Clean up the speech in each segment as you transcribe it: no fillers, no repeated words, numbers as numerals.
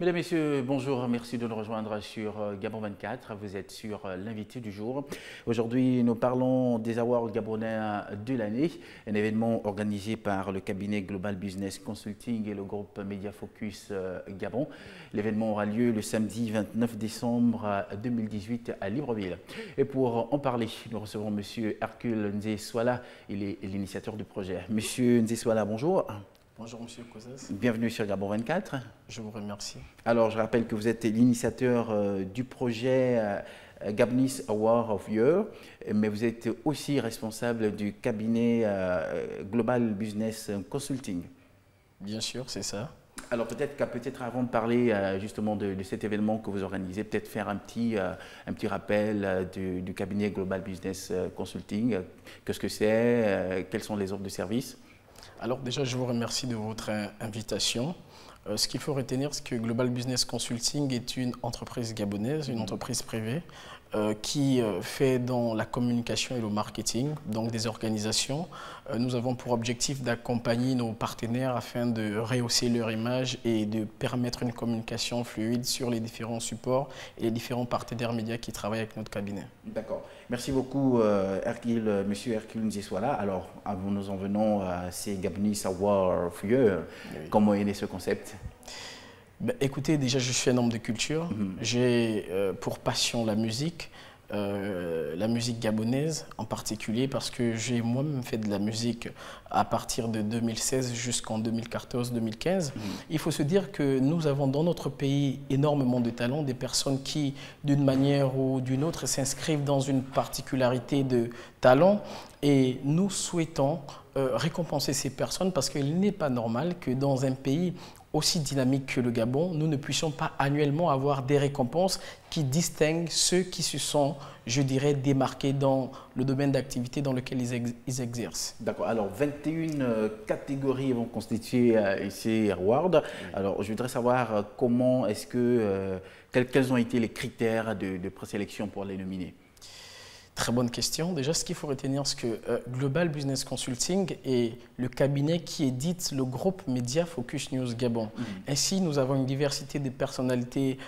Mesdames, Messieurs, bonjour, merci de nous rejoindre sur Gabon 24. Vous êtes sur l'invité du jour. Aujourd'hui, nous parlons des Awards gabonais de l'année, un événement organisé par le cabinet Global Business Consulting et le groupe Media Focus Gabon. L'événement aura lieu le samedi 29 décembre 2018 à Libreville. Et pour en parler, nous recevons M. Hercule Nzé-Swala, il est l'initiateur du projet. Monsieur Nzé-Swala, bonjour. Bonjour Monsieur Kozas. Bienvenue sur Gabon 24. Je vous remercie. Alors, je rappelle que vous êtes l'initiateur du projet Gabonese Award of Year, mais vous êtes aussi responsable du cabinet Global Business Consulting. Bien sûr, c'est ça. Alors, peut-être avant de parler justement de cet événement que vous organisez, peut-être faire un petit rappel du cabinet Global Business Consulting. Qu'est-ce que c'est? Quelles sont les offres de services? Alors déjà, je vous remercie de votre invitation. Ce qu'il faut retenir, c'est que Global Business Consulting est une entreprise gabonaise, une entreprise privée qui fait dans la communication et le marketing, donc des organisations. Nous avons pour objectif d'accompagner nos partenaires afin de rehausser leur image et de permettre une communication fluide sur les différents supports et les différents partenaires médias qui travaillent avec notre cabinet. D'accord. Merci beaucoup, Monsieur Hercule Nzé-Swala. Alors, nous en venons à ces Gabonese Award of Year. Oui. Comment est né ce concept? Ben, écoutez, déjà, je suis un homme de culture. J'ai pour passion la musique gabonaise en particulier, parce que j'ai moi-même fait de la musique à partir de 2016 jusqu'en 2014-2015. Il faut se dire que nous avons dans notre pays énormément de talents, des personnes qui, d'une manière ou d'une autre, s'inscrivent dans une particularité de talent, et nous souhaitons récompenser ces personnes, parce qu'il n'est pas normal que dans un pays aussi dynamique que le Gabon, nous ne puissions pas annuellement avoir des récompenses qui distinguent ceux qui se sont, je dirais, démarqués dans le domaine d'activité dans lequel ils exercent. D'accord. Alors, 21 catégories vont constituer ces awards. Alors, je voudrais savoir comment est-ce que, quels ont été les critères de présélection pour les nominer? Très bonne question. Déjà, ce qu'il faut retenir, c'est que Global Business Consulting est le cabinet qui édite le groupe Media Focus News Gabon. Ainsi, nous avons une diversité de personnalités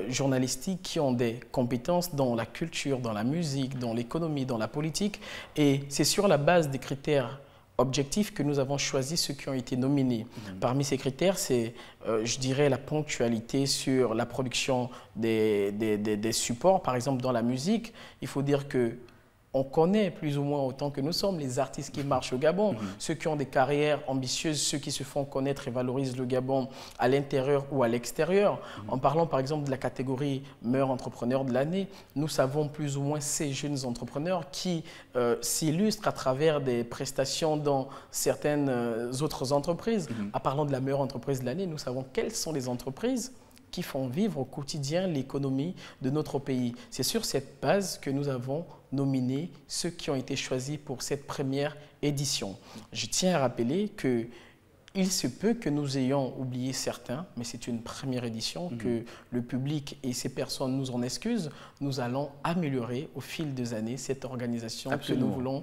journalistiques qui ont des compétences dans la culture, dans la musique, dans l'économie, dans la politique. Et c'est sur la base des critères objectifs que nous avons choisi ceux qui ont été nominés. Parmi ces critères, c'est, je dirais, la ponctualité sur la production des supports. Par exemple, dans la musique, il faut dire que on connaît plus ou moins autant que nous sommes les artistes qui marchent au Gabon, ceux qui ont des carrières ambitieuses, ceux qui se font connaître et valorisent le Gabon à l'intérieur ou à l'extérieur. En parlant par exemple de la catégorie meilleur entrepreneur de l'année, nous savons plus ou moins ces jeunes entrepreneurs qui s'illustrent à travers des prestations dans certaines autres entreprises. En parlant de la meilleure entreprise de l'année, nous savons quelles sont les entreprises qui font vivre au quotidien l'économie de notre pays. C'est sur cette base que nous avons nominé ceux qui ont été choisis pour cette première édition. Je tiens à rappeler qu'il se peut que nous ayons oublié certains, mais c'est une première édition, que le public et ces personnes nous en excusent. Nous allons améliorer au fil des années cette organisation que nous voulons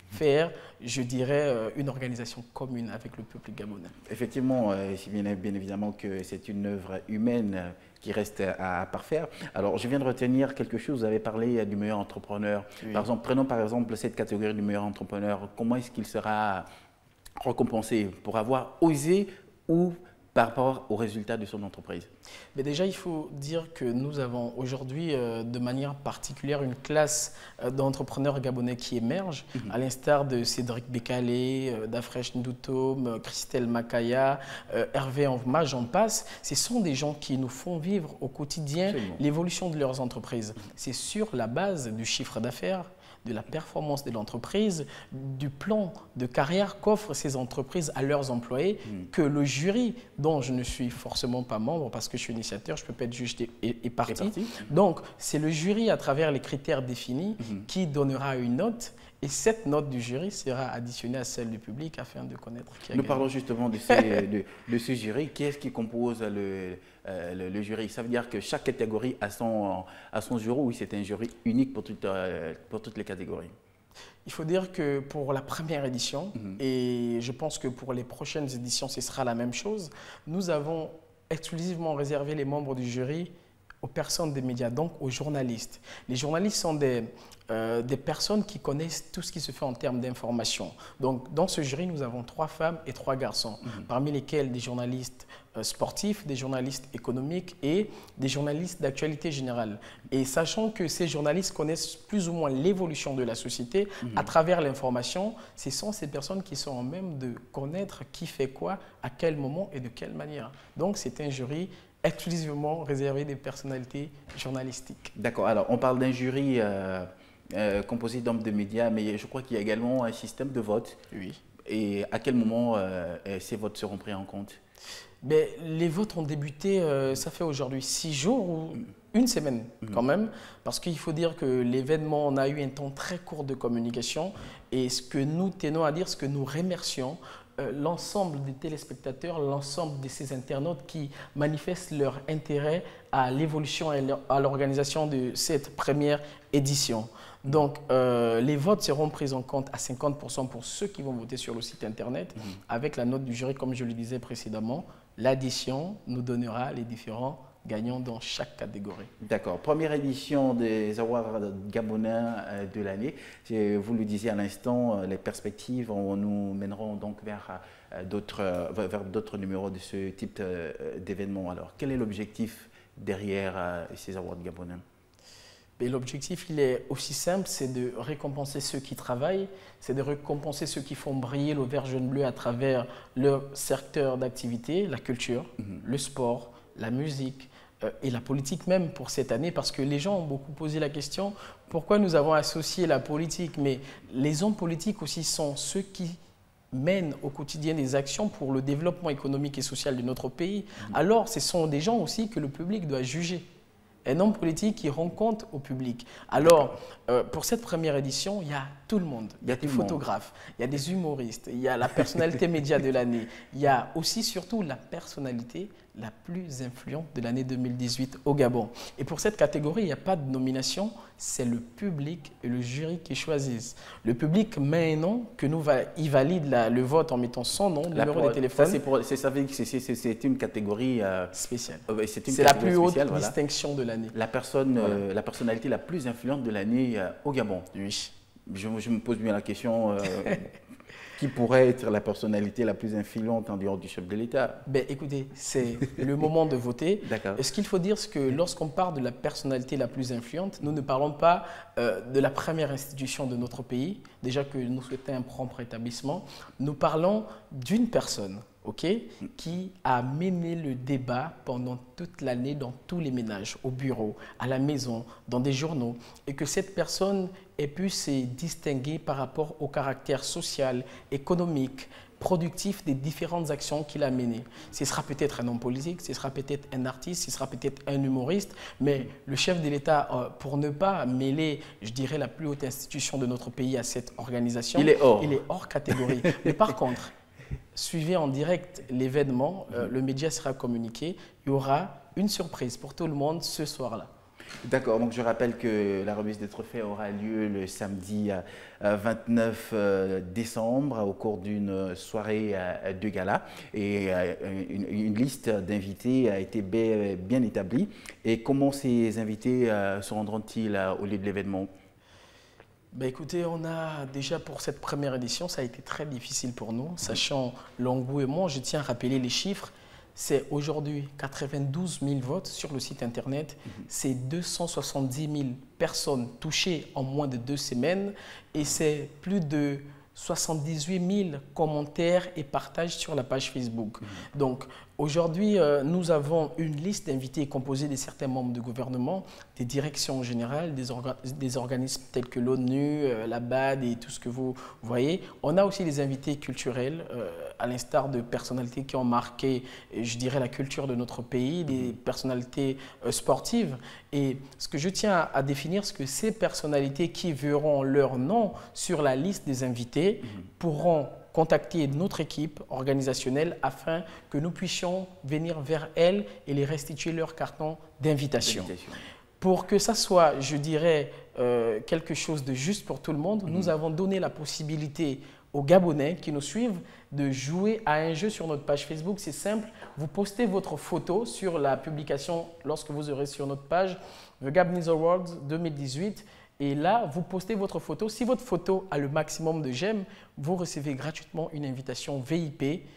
faire, je dirais, une organisation commune avec le peuple gabonais. Effectivement, bien évidemment que c'est une œuvre humaine qui reste à parfaire. Alors, je viens de retenir quelque chose, vous avez parlé du meilleur entrepreneur. Oui. Par exemple, prenons par exemple cette catégorie du meilleur entrepreneur. Comment est-ce qu'il sera récompensé pour avoir osé ou par rapport aux résultats de son entreprise? Mais déjà, il faut dire que nous avons aujourd'hui, de manière particulière, une classe d'entrepreneurs gabonais qui émerge, à l'instar de Cédric Bécalé, d'Afresh Ndoutom, Christelle Makaya, Hervé Envma, j'en passe. Ce sont des gens qui nous font vivre au quotidien l'évolution de leurs entreprises. C'est sur la base du chiffre d'affaires, de la performance de l'entreprise, du plan de carrière qu'offrent ces entreprises à leurs employés, que le jury, dont je ne suis forcément pas membre parce que je suis initiateur, je ne peux pas être juge et partie. Donc, c'est le jury, à travers les critères définis, qui donnera une note. Et cette note du jury sera additionnée à celle du public afin de connaître qui a gagné. Nous parlons justement de ce jury. Qui est-ce qui compose le jury? Ça veut dire que chaque catégorie a son jury, ou c'est un jury unique pour toutes les catégories? Il faut dire que pour la première édition, et je pense que pour les prochaines éditions, ce sera la même chose, nous avons exclusivement réservé les membres du jury aux personnes des médias, donc aux journalistes. Les journalistes sont des personnes qui connaissent tout ce qui se fait en termes d'information. Donc, dans ce jury, nous avons 3 femmes et 3 garçons, parmi lesquels des journalistes sportifs, des journalistes économiques et des journalistes d'actualité générale. Et sachant que ces journalistes connaissent plus ou moins l'évolution de la société à travers l'information, ce sont ces personnes qui sont en même de connaître qui fait quoi, à quel moment et de quelle manière. Donc, c'est un jury exclusivement réservé des personnalités journalistiques. D'accord. Alors, on parle d'un jury composé d'hommes de médias, mais je crois qu'il y a également un système de vote. Oui. Et à quel moment ces votes seront pris en compte? Ben, les votes ont débuté, ça fait aujourd'hui 6 jours ou une semaine quand même, parce qu'il faut dire que l'événement, on a eu un temps très court de communication et ce que nous tenons à dire, ce que nous remercions, l'ensemble des téléspectateurs, l'ensemble de ces internautes qui manifestent leur intérêt à l'évolution et à l'organisation de cette première édition. Donc, les votes seront pris en compte à 50% pour ceux qui vont voter sur le site internet, avec la note du jury, comme je le disais précédemment. L'addition nous donnera les différents gagnants dans chaque catégorie. D'accord. Première édition des Awards gabonais de l'année. Vous le disiez à l'instant, les perspectives nous mèneront donc vers d'autres numéros de ce type d'événement. Alors, quel est l'objectif derrière ces Awards gabonais? L'objectif, il est aussi simple, c'est de récompenser ceux qui travaillent, c'est de récompenser ceux qui font briller le vert jaune bleu à travers leur secteur d'activité, la culture, le sport, la musique et la politique même pour cette année, parce que les gens ont beaucoup posé la question, pourquoi nous avons associé la politique? Mais les hommes politiques aussi sont ceux qui mènent au quotidien des actions pour le développement économique et social de notre pays. Alors, ce sont des gens aussi que le public doit juger. Un homme politique qui rend compte au public. Alors, pour cette première édition, il y a tout le monde. Il y a des photographes, il y a des humoristes, il y a la personnalité média de l'année. Il y a aussi, surtout, la personnalité la plus influente de l'année 2018 au Gabon. Et pour cette catégorie, il n'y a pas de nomination, c'est le public et le jury qui choisissent. Le public met un nom, que il valide le vote en mettant son nom, numéro de téléphone. Ça veut dire que c'est une catégorie spéciale. C'est la plus haute distinction de l'année. La personnalité la plus influente de l'année au Gabon. Oui. Je me pose bien la question, qui pourrait être la personnalité la plus influente en dehors du chef de l'État? Écoutez, c'est le moment de voter. D'accord. Ce qu'il faut dire, c'est que lorsqu'on parle de la personnalité la plus influente, nous ne parlons pas de la première institution de notre pays, déjà que nous souhaitons un prompt rétablissement. Nous parlons d'une personne, qui a mené le débat pendant toute l'année dans tous les ménages, au bureau, à la maison, dans des journaux, et que cette personne ait pu se distinguer par rapport au caractère social, économique, productif des différentes actions qu'il a menées. Ce sera peut-être un homme politique, ce sera peut-être un artiste, ce sera peut-être un humoriste, mais le chef de l'État, pour ne pas mêler, je dirais, la plus haute institution de notre pays à cette organisation, il est hors catégorie. Mais par contre, suivez en direct l'événement, le média sera communiqué, il y aura une surprise pour tout le monde ce soir-là. D'accord, donc je rappelle que la remise des trophées aura lieu le samedi 29 décembre au cours d'une soirée de gala et une liste d'invités a été bien établie. Et comment ces invités se rendront-ils au lieu de l'événement? Écoutez, on a déjà pour cette première édition, ça a été très difficile pour nous, sachant l'engouement. Je tiens à rappeler les chiffres. C'est aujourd'hui 92 000 votes sur le site internet. C'est 270 000 personnes touchées en moins de 2 semaines. Et c'est plus de 78 000 commentaires et partages sur la page Facebook. Donc aujourd'hui, nous avons une liste d'invités composée de certains membres du gouvernement, des directions générales, des organismes tels que l'ONU, la BAD et tout ce que vous voyez. On a aussi des invités culturels, à l'instar de personnalités qui ont marqué, je dirais, la culture de notre pays, des personnalités sportives. Et ce que je tiens à définir, c'est que ces personnalités qui verront leur nom sur la liste des invités pourront contacter notre équipe organisationnelle afin que nous puissions venir vers elles et les restituer leur carton d'invitation. Pour que ça soit, je dirais, quelque chose de juste pour tout le monde, nous avons donné la possibilité aux Gabonais qui nous suivent de jouer à un jeu sur notre page Facebook. C'est simple, vous postez votre photo sur la publication lorsque vous aurez sur notre page The Gabonese Awards 2018. Et là, vous postez votre photo. Si votre photo a le maximum de j'aime, vous recevez gratuitement une invitation VIP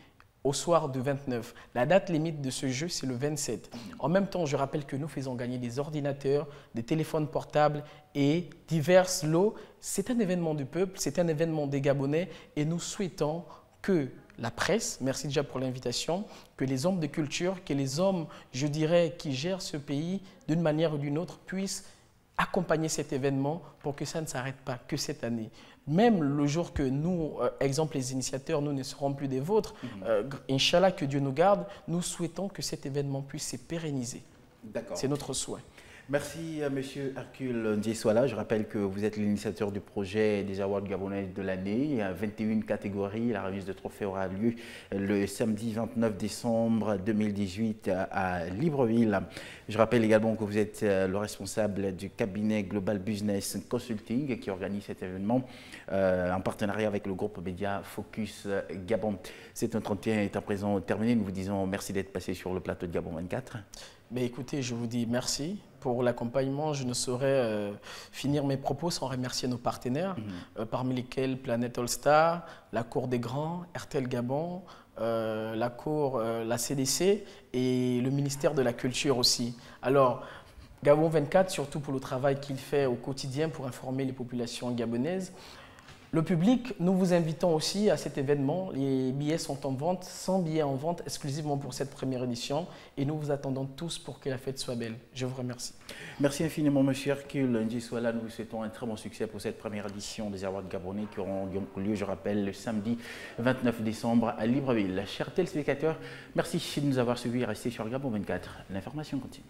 au soir du 29. La date limite de ce jeu, c'est le 27. En même temps, je rappelle que nous faisons gagner des ordinateurs, des téléphones portables et divers lots. C'est un événement du peuple, c'est un événement des Gabonais et nous souhaitons que la presse, merci déjà pour l'invitation, que les hommes de culture, que les hommes, je dirais, qui gèrent ce pays d'une manière ou d'une autre puissent accompagner cet événement pour que ça ne s'arrête pas que cette année. Même le jour que nous, exemple les initiateurs, nous ne serons plus des vôtres, Inch'Allah, que Dieu nous garde, nous souhaitons que cet événement puisse se pérenniser. C'est notre souhait. Merci à M. Hercule Ndieswala. Je rappelle que vous êtes l'initiateur du projet des Awards Gabonais de l'année. Il y a 21 catégories. La remise de trophées aura lieu le samedi 29 décembre 2018 à Libreville. Je rappelle également que vous êtes le responsable du cabinet Global Business Consulting qui organise cet événement en partenariat avec le groupe média Focus Gabon. Cet entretien est à présent terminé. Nous vous disons merci d'être passé sur le plateau de Gabon 24. Mais écoutez, je vous dis merci pour l'accompagnement. Je ne saurais finir mes propos sans remercier nos partenaires, parmi lesquels Planète All Star, la Cour des Grands, RTL Gabon, la CDC et le ministère de la Culture aussi. Alors, Gabon 24, surtout pour le travail qu'il fait au quotidien pour informer les populations gabonaises. Le public, nous vous invitons aussi à cet événement. Les billets sont en vente, 100 billets en vente exclusivement pour cette première édition. Et nous vous attendons tous pour que la fête soit belle. Je vous remercie. Merci infiniment, M. Hercule Ndieswala. Nous vous souhaitons un très bon succès pour cette première édition des Awards Gabonais qui auront lieu, je rappelle, le samedi 29 décembre à Libreville. Chers téléspectateurs, merci de nous avoir suivis et restez sur Gabon 24. L'information continue.